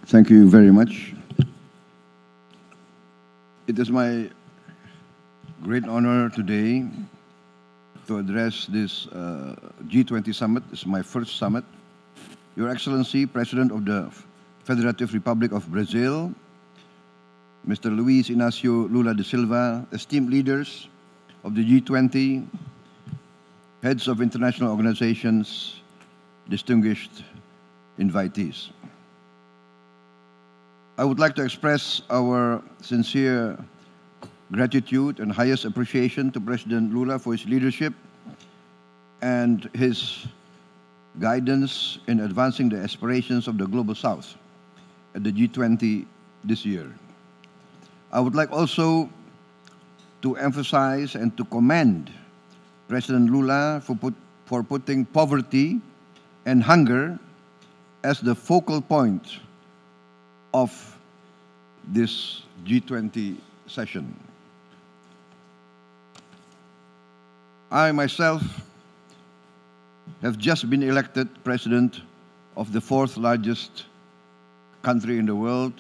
Thank you very much. It is my great honor today to address this G20 summit. This is my first summit. Your Excellency, President of the Federative Republic of Brazil, Mr. Luiz Inácio Lula da Silva, esteemed leaders of the G20, heads of international organizations, distinguished invitees. I would like to express our sincere gratitude and highest appreciation to President Lula for his leadership and his guidance in advancing the aspirations of the Global South at the G20 this year. I would like also to emphasize and to commend President Lula for putting poverty and hunger as the focal point of this G20 session. I myself have just been elected president of the fourth largest country in the world.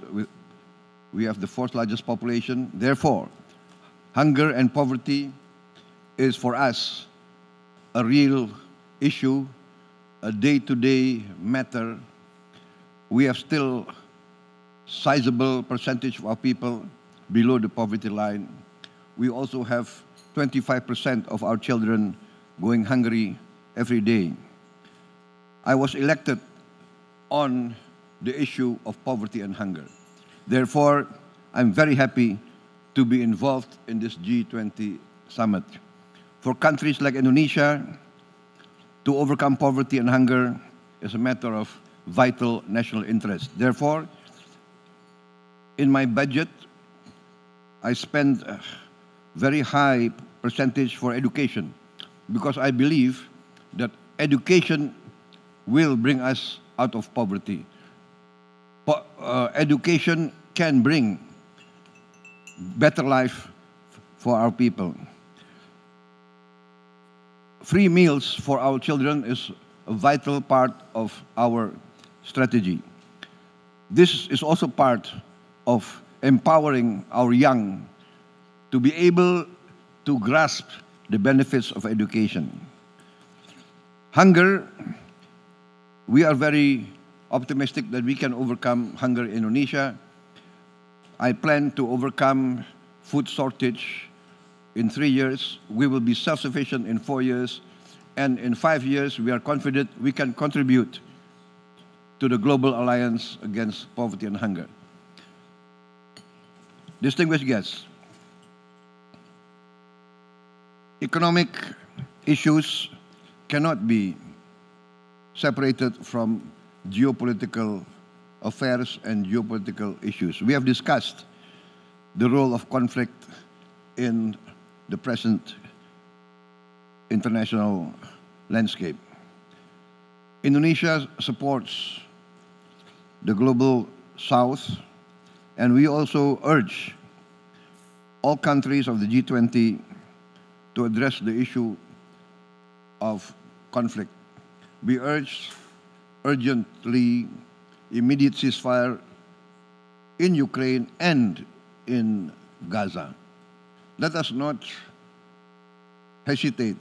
We have the fourth largest population. Therefore, hunger and poverty is for us a real issue, a day-to-day matter. We have still sizable percentage of our people below the poverty line. We also have 25% of our children going hungry every day. I was elected on the issue of poverty and hunger. Therefore, I'm very happy to be involved in this G20 summit. For countries like Indonesia, to overcome poverty and hunger is a matter of vital national interest. Therefore, in my budget, I spend a very high percentage for education because I believe that education will bring us out of poverty. Education can bring better life for our people. Free meals for our children is a vital part of our strategy. This is also part of empowering our young to be able to grasp the benefits of education. Hunger, we are very optimistic that we can overcome hunger in Indonesia. I plan to overcome food shortage in 3 years. We will be self-sufficient in 4 years. And in 5 years, we are confident we can contribute to the Global Alliance Against Poverty and Hunger. Distinguished guests, economic issues cannot be separated from geopolitical affairs and geopolitical issues. We have discussed the role of conflict in the present international landscape. Indonesia supports the Global South, and we also urge all countries of the G20 to address the issue of conflict. We urge urgently immediate ceasefire in Ukraine and in Gaza. Let us not hesitate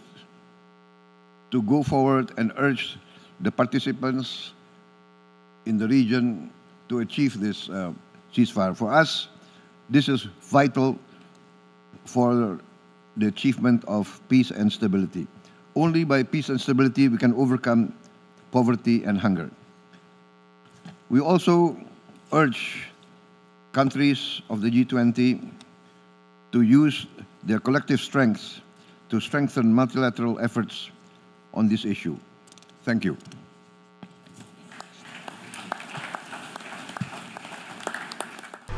to go forward and urge the participants in the region to achieve this ceasefire. For us, this is vital for the achievement of peace and stability. Only by peace and stability we can overcome poverty and hunger. We also urge countries of the G20 to use their collective strengths to strengthen multilateral efforts on this issue. Thank you.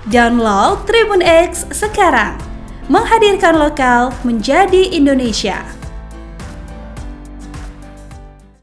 Download Tribun X sekarang, menghadirkan lokal menjadi Indonesia.